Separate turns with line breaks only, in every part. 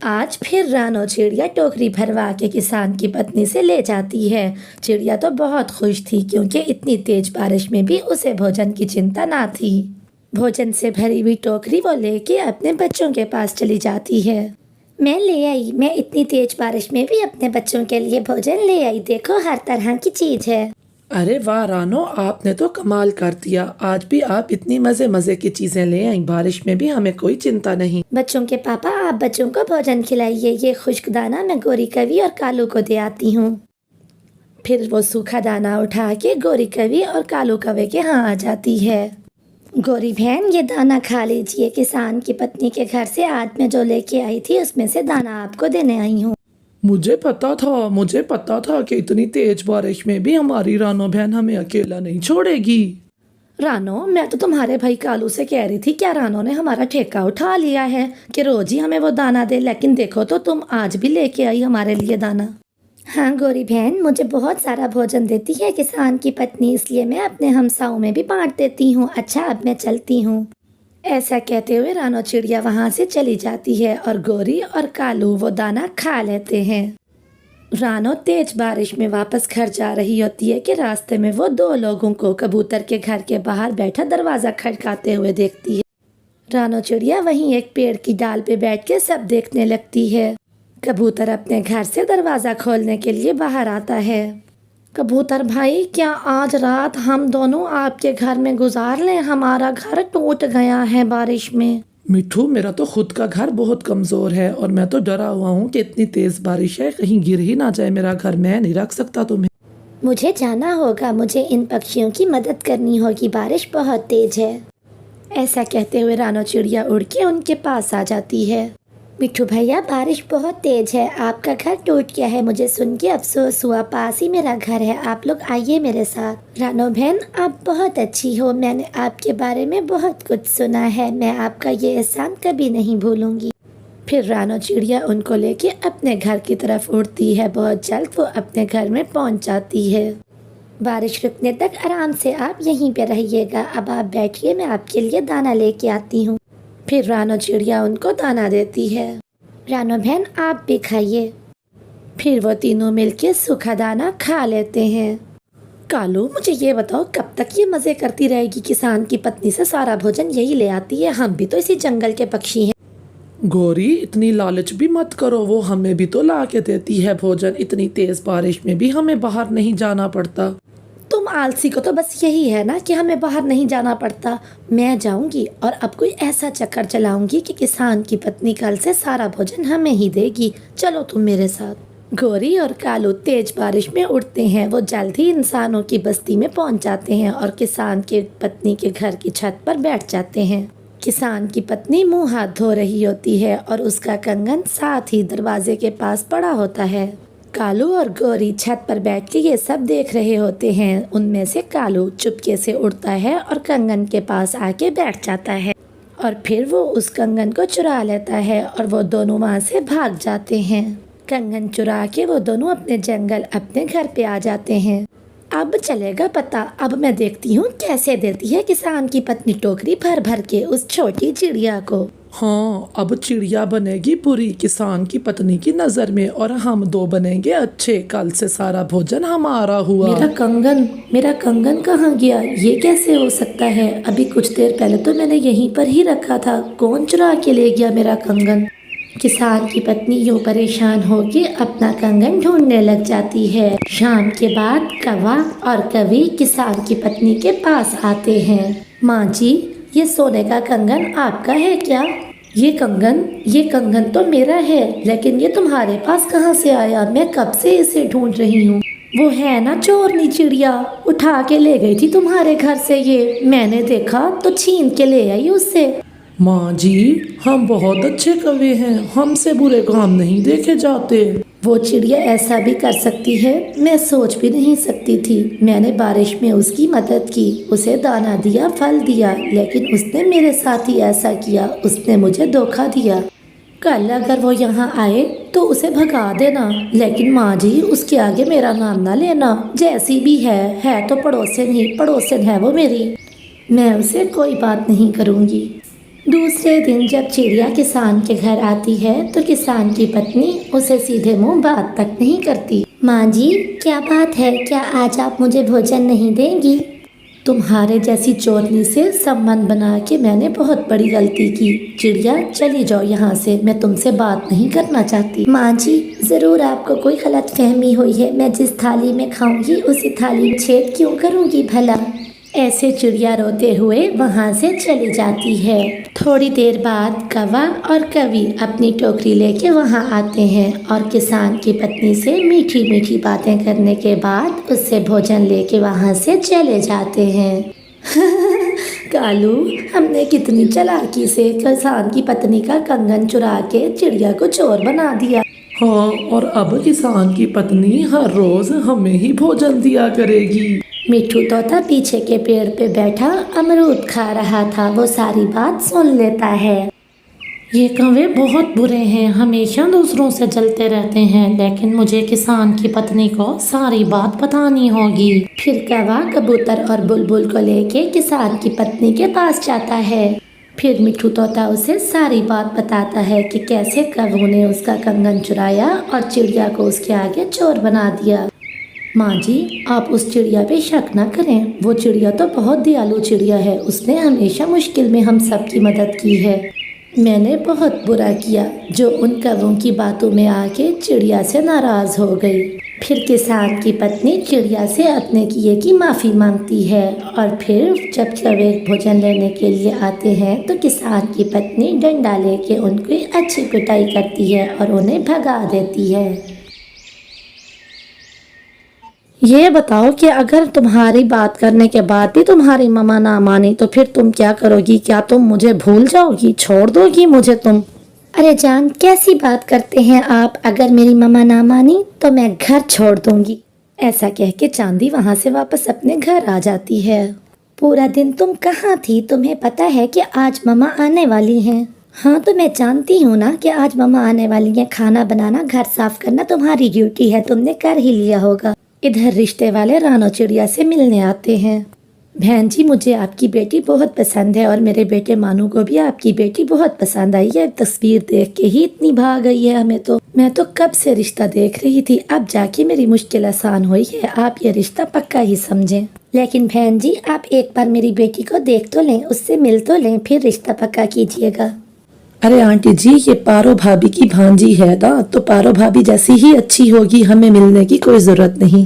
आज फिर रानो चिड़िया टोकरी भरवा के किसान की पत्नी से ले जाती है। चिड़िया तो बहुत खुश थी क्योंकि इतनी तेज बारिश में भी उसे भोजन की चिंता ना थी। भोजन से भरी हुई टोकरी वो लेके अपने बच्चों के पास चली जाती है। मैं ले आई, मैं इतनी तेज बारिश में भी अपने बच्चों के लिए भोजन ले आई। देखो, हर तरह की चीज है।
अरे वाह रानो, आपने तो कमाल कर दिया। आज भी आप इतनी मजे मजे की चीजें ले आई। बारिश में भी हमें कोई चिंता नहीं।
बच्चों के पापा, आप बच्चों को भोजन खिलाइए। ये खुश्क दाना मैं गोरी कवि और कालू को दे आती हूँ। फिर वो सूखा दाना उठा के गोरी कवि और कालू कवे के यहाँ आ जाती है। गोरी बहन, ये दाना खा लीजिए। किसान की पत्नी के घर से आज मैं जो लेके आई थी उसमें से दाना आपको देने आई हूँ।
मुझे पता था कि इतनी तेज बारिश में भी हमारी रानो बहन हमें अकेला नहीं छोड़ेगी।
रानो, मैं तो तुम्हारे भाई कालू से कह रही थी, क्या रानो ने हमारा ठेका उठा लिया है कि रोज ही हमें वो दाना दे, लेकिन देखो तो तुम आज भी लेके आई हमारे लिए दाना। हाँ गोरी बहन, मुझे बहुत सारा भोजन देती है किसान की पत्नी, इसलिए मैं अपने हमसाओं में भी बांट देती हूँ। अच्छा, अब मैं चलती हूँ। ऐसा कहते हुए रानो चिड़िया वहाँ से चली जाती है और गोरी और कालू वो दाना खा लेते हैं। रानो तेज बारिश में वापस घर जा रही होती है कि रास्ते में वो दो लोगों को कबूतर के घर के बाहर बैठा दरवाजा खटकाते हुए देखती है। रानो चिड़िया वहीं एक पेड़ की डाल पे बैठ के सब देखने लगती है। कबूतर अपने घर से दरवाजा खोलने के लिए बाहर आता है। कबूतर भाई, क्या आज रात हम दोनों आपके घर में गुजार लें? हमारा घर टूट गया है बारिश में।
मिठू, मेरा तो खुद का घर बहुत कमजोर है और मैं तो डरा हुआ हूँ कि इतनी तेज बारिश है, कहीं गिर ही ना जाए मेरा घर। मैं नहीं रख सकता तुम्हें।
मुझे जाना होगा, मुझे इन पक्षियों की मदद करनी होगी, बारिश बहुत तेज है। ऐसा कहते हुए रानो चिड़िया उड़ के उनके पास आ जाती है। मिठू भैया, बारिश बहुत तेज है, आपका घर टूट गया है। मुझे सुन के अफसोस हुआ, पास ही मेरा घर है, आप लोग आइए मेरे साथ। रानो बहन, आप बहुत अच्छी हो, मैंने आपके बारे में बहुत कुछ सुना है, मैं आपका ये एहसान कभी नहीं भूलूंगी। फिर रानो चिड़िया उनको लेके अपने घर की तरफ उड़ती है। बहुत जल्द वो अपने घर में पहुंच जाती है। बारिश रुकने तक आराम से आप यहीं पे रहिएगा। अब आप बैठिए, मैं आपके लिए दाना लेके आती हूँ। फिर रानो चिड़िया उनको दाना देती है। रानो बहन, आप भी खाइए। फिर वो तीनों मिलके सूखा दाना खा लेते हैं। कालू, मुझे ये बताओ, कब तक ये मजे करती रहेगी? किसान की पत्नी से सारा भोजन यही ले आती है, हम भी तो इसी जंगल के पक्षी हैं।
गोरी, इतनी लालच भी मत करो, वो हमें भी तो ला के देती है भोजन। इतनी तेज बारिश में भी हमें बाहर नहीं जाना पड़ता।
तुम आलसी को तो बस यही है ना कि हमें बाहर नहीं जाना पड़ता। मैं जाऊंगी और अब कोई ऐसा चक्कर चलाऊंगी कि किसान की पत्नी कल से सारा भोजन हमें ही देगी। चलो तुम मेरे साथ। गोरी और कालू तेज बारिश में उड़ते हैं। वो जल्द ही इंसानों की बस्ती में पहुंच जाते हैं और किसान की पत्नी के घर की छत पर बैठ जाते हैं। किसान की पत्नी मुंह हाथ धो रही होती है और उसका कंगन साथ ही दरवाजे के पास पड़ा होता है। कालू और गोरी छत पर बैठ के ये सब देख रहे होते हैं। उनमें से कालू चुपके से उड़ता है और कंगन के पास आके बैठ जाता है और फिर वो उस कंगन को चुरा लेता है और वो दोनों वहाँ से भाग जाते हैं। कंगन चुरा के वो दोनों अपने जंगल अपने घर पे आ जाते हैं। अब चलेगा पता। अब मैं देखती हूँ कैसे देती है किसान की पत्नी टोकरी भर भर के उस छोटी चिड़िया को।
हाँ, अब चिड़िया बनेगी बुरी किसान की पत्नी की नजर में और हम दो बनेंगे अच्छे। कल से सारा भोजन हमारा हुआ।
मेरा कंगन कहाँ गया? ये कैसे हो सकता है? अभी कुछ देर पहले तो मैंने यहीं पर ही रखा था। कौन चुरा के ले गया मेरा कंगन? किसान की पत्नी यूं परेशान होकर अपना कंगन ढूंढने लग जाती है। शाम के बाद कौवा और कवि किसान की पत्नी के पास आते हैं। माँ जी, ये सोने का कंगन आपका है क्या? ये कंगन तो मेरा है, लेकिन ये तुम्हारे पास कहाँ से आया? मैं कब से इसे ढूंढ रही हूँ। वो है ना चोरनी चिड़िया, उठा के ले गई थी तुम्हारे घर से। ये मैंने देखा तो छीन के ले आई उससे।
माँ जी, हम बहुत अच्छे कवि हैं, हमसे बुरे काम नहीं देखे जाते।
वो चिड़िया ऐसा भी कर सकती है, मैं सोच भी नहीं सकती थी। मैंने बारिश में उसकी मदद की, उसे दाना दिया, फल दिया, लेकिन उसने मेरे साथ ही ऐसा किया। उसने मुझे धोखा दिया। कल अगर वो यहाँ आए तो उसे भगा देना, लेकिन माँ जी उसके आगे मेरा नाम ना लेना। जैसी भी है तो पड़ोसन ही पड़ोसन है वो मेरी। मैं उसे कोई बात नहीं करूँगी। दूसरे दिन जब चिड़िया किसान के घर आती है तो किसान की पत्नी उसे सीधे मुंह बात तक नहीं करती। माँ जी, क्या बात है? क्या आज आप मुझे भोजन नहीं देंगी? तुम्हारे जैसी चोरनी से संबंध बना के मैंने बहुत बड़ी गलती की। चिड़िया, चली जाओ यहाँ से, मैं तुमसे बात नहीं करना चाहती। माँ जी, ज़रूर आपको कोई गलतफहमी हुई है। मैं जिस थाली में खाऊंगी उसी थाली में छेद क्यों करूँगी भला? ऐसे चिड़िया रोते हुए वहाँ से चली जाती है। थोड़ी देर बाद कौवा और कवि अपनी टोकरी लेके वहाँ आते हैं और किसान की पत्नी से मीठी मीठी बातें करने के बाद उससे भोजन लेके वहाँ से चले जाते हैं। कालू, हमने कितनी चालाकी से किसान की पत्नी का कंगन चुरा के चिड़िया को चोर बना दिया।
हाँ, और अब किसान की पत्नी हर रोज हमें ही भोजन दिया करेगी।
मिट्ठू तोता पीछे के पेड़ पे बैठा अमरूद खा रहा था। वो सारी बात सुन लेता है।
ये कौवे बहुत बुरे हैं, हमेशा दूसरों से जलते रहते हैं, लेकिन मुझे किसान की पत्नी को सारी बात बतानी होगी।
फिर कौवा कबूतर और बुलबुल को लेके किसान की पत्नी के पास जाता है। फिर मिट्ठू तोता उसे सारी बात बताता है कि कैसे कौवे ने उसका कंगन चुराया और चिड़िया को उसके आगे चोर बना दिया। माँ जी, आप उस चिड़िया पे शक न करें। वो चिड़िया तो बहुत दयालु चिड़िया है। उसने हमेशा मुश्किल में हम सब की मदद की है। मैंने बहुत बुरा किया जो उन कौवों की बातों में आके चिड़िया से नाराज़ हो गई। फिर किसान की पत्नी चिड़िया से अपने किए की माफ़ी मांगती है और फिर जब कौवे भोजन लेने के लिए आते हैं तो किसान की पत्नी डंडा लेके उनकी अच्छी पिटाई करती है और उन्हें भगा देती है।
ये बताओ कि अगर तुम्हारी बात करने के बाद भी तुम्हारी मम्मा ना मानी तो फिर तुम क्या करोगी? क्या तुम मुझे भूल जाओगी, छोड़ दोगी मुझे तुम?
अरे जान, कैसी बात करते हैं आप? अगर मेरी मम्मा ना मानी तो मैं घर छोड़ दूंगी। ऐसा कह के चांदी वहाँ से वापस अपने घर आ जाती है। पूरा दिन तुम कहाँ थी? तुम्हें पता है कि आज मम्मा आने वाली हैं। हाँ, तो मैं जानती हूँ ना कि आज मम्मा आने वाली हैं। खाना बनाना, घर साफ करना तुम्हारी ड्यूटी है, तुमने कर ही लिया होगा। इधर रिश्ते वाले रानो चिड़िया से मिलने आते हैं। बहन जी, मुझे आपकी बेटी बहुत पसंद है और मेरे बेटे मानू को भी आपकी बेटी बहुत पसंद आई है। तस्वीर देख के ही इतनी भा गई है हमें तो। मैं तो कब से रिश्ता देख रही थी, अब जाके मेरी मुश्किल आसान हुई है। आप ये रिश्ता पक्का ही समझें। लेकिन बहन जी, आप एक बार मेरी बेटी को देख तो लें, उससे मिल तो लें, फिर रिश्ता पक्का कीजिएगा।
अरे आंटी जी, ये पारो भाभी की भांजी है ना, तो पारो भाभी जैसी ही अच्छी होगी, हमें मिलने की कोई जरूरत नहीं।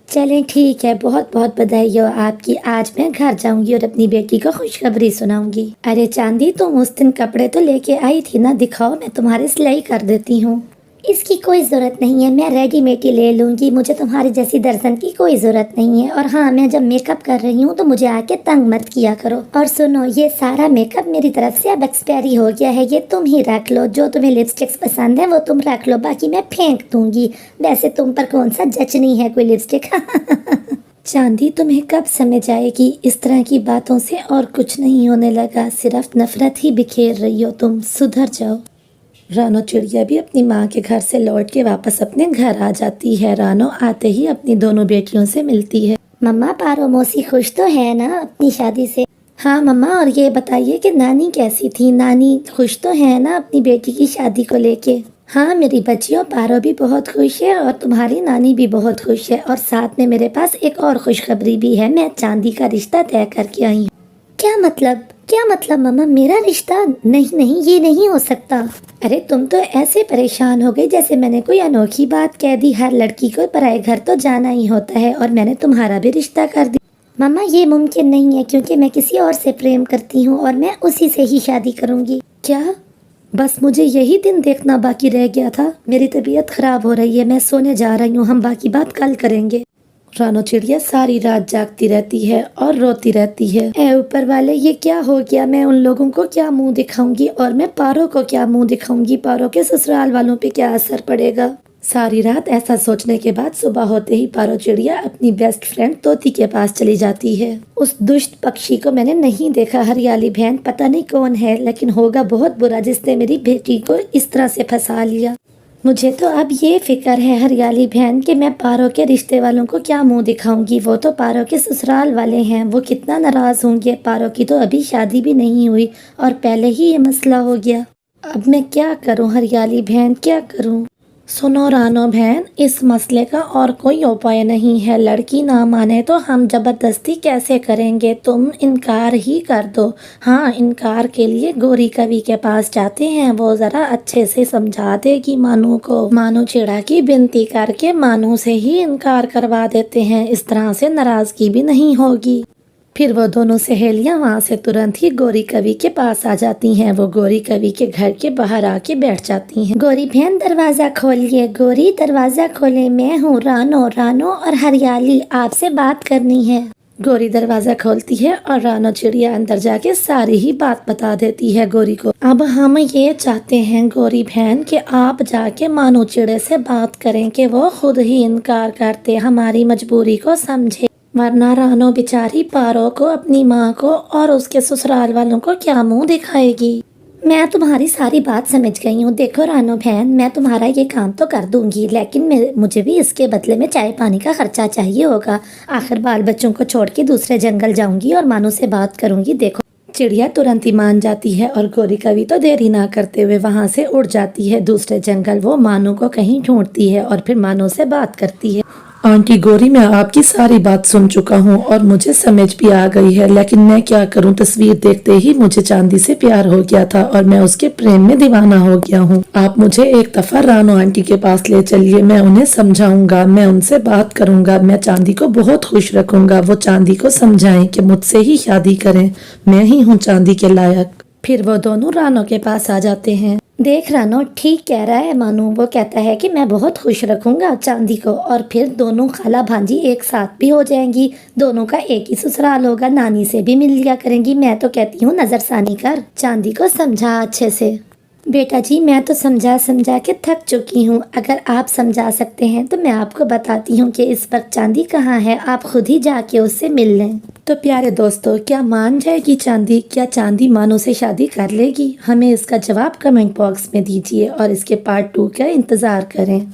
चलें ठीक है, बहुत बहुत बधाई हो आपकी। आज मैं घर जाऊंगी और अपनी बेटी को खुशखबरी सुनाऊंगी। अरे चांदी, तुम उस दिन कपड़े तो लेके आई थी ना, दिखाओ, मैं तुम्हारी सिलाई कर देती हूँ। इसकी कोई ज़रूरत नहीं है, मैं रेडीमेड ही ले लूँगी। मुझे तुम्हारी जैसी दर्जन की कोई ज़रूरत नहीं है। और हाँ, मैं जब मेकअप कर रही हूँ तो मुझे आके तंग मत किया करो। और सुनो, ये सारा मेकअप मेरी तरफ से अब एक्सपायरी हो गया है, ये तुम ही रख लो। जो तुम्हें लिपस्टिक्स पसंद है वो तुम रख लो, बाकी मैं फेंक दूँगी। वैसे तुम पर कौन सा जचनी है कोई लिपस्टिक। चांदी, तुम्हें कब समझ आएगी? इस तरह की बातों से और कुछ नहीं होने लगा, सिर्फ नफरत ही बिखेर रही हो तुम। सुधर जाओ। रानो चिड़िया भी अपनी माँ के घर से लौट के वापस अपने घर आ जाती है। रानो आते ही अपनी दोनों बेटियों से मिलती है। मम्मा, पारो मौसी खुश तो है ना अपनी शादी से? हाँ मम्मा, और ये बताइए कि नानी कैसी थी? नानी खुश तो है ना अपनी बेटी की शादी को लेके? हाँ मेरी बच्चियों, पारो भी बहुत खुश है और तुम्हारी नानी भी बहुत खुश है। और साथ में मेरे पास एक और खुशखबरी भी है, मैं चांदी का रिश्ता तय करके आई हूँ। क्या मतलब? क्या मतलब मम्मा, मेरा रिश्ता? नहीं नहीं, ये नहीं हो सकता। अरे तुम तो ऐसे परेशान हो गई जैसे मैंने कोई अनोखी बात कह दी। हर लड़की को पराए घर तो जाना ही होता है और मैंने तुम्हारा भी रिश्ता कर दिया। मम्मा, ये मुमकिन नहीं है क्योंकि मैं किसी और से प्रेम करती हूँ और मैं उसी से ही शादी करूँगी। क्या? बस मुझे यही दिन देखना बाकी रह गया था। मेरी तबीयत खराब हो रही है, मैं सोने जा रही हूँ, हम बाकी बात कल करेंगे। रानो चिड़िया सारी रात जागती रहती है और रोती रहती है। ऐ ऊपर वाले, ये क्या हो गया? मैं उन लोगों को क्या मुंह दिखाऊंगी और मैं पारो को क्या मुंह दिखाऊंगी? पारो के ससुराल वालों पे क्या असर पड़ेगा? सारी रात ऐसा सोचने के बाद सुबह होते ही पारो चिड़िया अपनी बेस्ट फ्रेंड तोती के पास चली जाती है। उस दुष्ट पक्षी को मैंने नहीं देखा, हरियाली बहन, पता नहीं कौन है, लेकिन होगा बहुत बुरा जिसने मेरी बेटी को इस तरह से फंसा लिया। मुझे तो अब ये फिक्र है हरियाली बहन कि मैं पारो के रिश्ते वालों को क्या मुंह दिखाऊंगी। वो तो पारो के ससुराल वाले हैं, वो कितना नाराज़ होंगे। पारो की तो अभी शादी भी नहीं हुई और पहले ही ये मसला हो गया। अब मैं क्या करूं हरियाली बहन, क्या करूं?
सुनो रानो बहन, इस मसले का और कोई उपाय नहीं है। लड़की ना माने तो हम जबरदस्ती कैसे करेंगे? तुम इनकार ही कर दो। हाँ, इनकार के लिए गौरी कवि के पास जाते हैं, वो ज़रा अच्छे से समझा देगी मानू को। मानू चिड़ा की विनती करके मानू से ही इनकार करवा देते हैं, इस तरह से नाराज़गी भी नहीं होगी।
फिर वो दोनों सहेलियां वहाँ से तुरंत ही गौरी कवि के पास आ जाती हैं। वो गौरी कवि के घर के बाहर आके बैठ जाती हैं। गौरी बहन दरवाज़ा खोलिए, गौरी दरवाज़ा खोले, मैं हूँ रानो। रानो और हरियाली आपसे बात करनी है। गौरी दरवाज़ा खोलती है और रानो चिड़िया अंदर जाके सारी ही बात बता देती है गौरी को।
अब हम ये चाहते हैं गौरी बहन कि आप जाके मानू चिड़े से बात करें कि वो खुद ही इनकार करते, हमारी मजबूरी को समझे, वरना रानो बेचारी पारो को, अपनी माँ को और उसके ससुराल वालों को क्या मुंह दिखाएगी।
मैं तुम्हारी सारी बात समझ गई हूँ। देखो रानो बहन, मैं तुम्हारा ये काम तो कर दूंगी, लेकिन मुझे भी इसके बदले में चाय पानी का खर्चा चाहिए होगा। आखिर बाल बच्चों को छोड़ के दूसरे जंगल जाऊंगी और मानो से बात करूंगी। देखो चिड़िया तुरंत ही मान जाती है और गौरी कवि तो देरी ना करते हुए वहाँ से उड़ जाती है दूसरे जंगल। वो मानो को कहीं ढूंढती है और फिर मानो से बात करती है।
आंटी गौरी, मैं आपकी सारी बात सुन चुका हूँ और मुझे समझ भी आ गई है, लेकिन मैं क्या करूँ, तस्वीर देखते ही मुझे चांदी से प्यार हो गया था और मैं उसके प्रेम में दीवाना हो गया हूँ। आप मुझे एक दफा रानो आंटी के पास ले चलिए, मैं उन्हें समझाऊंगा, मैं उनसे बात करूंगा, मैं चांदी को बहुत खुश रखूंगा। वो चांदी को समझाएं कि मुझसे ही शादी करें, मैं ही हूँ चांदी के लायक।
फिर वो दोनों रानो के पास आ जाते हैं। देख रानो, ठीक कह रहा है मानू। वो कहता है कि मैं बहुत खुश रखूंगा चांदी को और फिर दोनों खाला भांजी एक साथ भी हो जाएंगी। दोनों का एक ही ससुराल होगा, नानी से भी मिल लिया करेंगी। मैं तो कहती हूँ नजरसानी कर, चांदी को समझा अच्छे से। बेटा जी, मैं तो समझा समझा के थक चुकी हूँ। अगर आप समझा सकते हैं तो मैं आपको बताती हूँ कि इस वक्त चांदी कहाँ है, आप खुद ही जाके उससे मिल लें। तो प्यारे दोस्तों, क्या मान जाएगी चांदी? क्या चांदी मानो से शादी कर लेगी? हमें इसका जवाब कमेंट बॉक्स में दीजिए और इसके पार्ट 2 का इंतज़ार करें।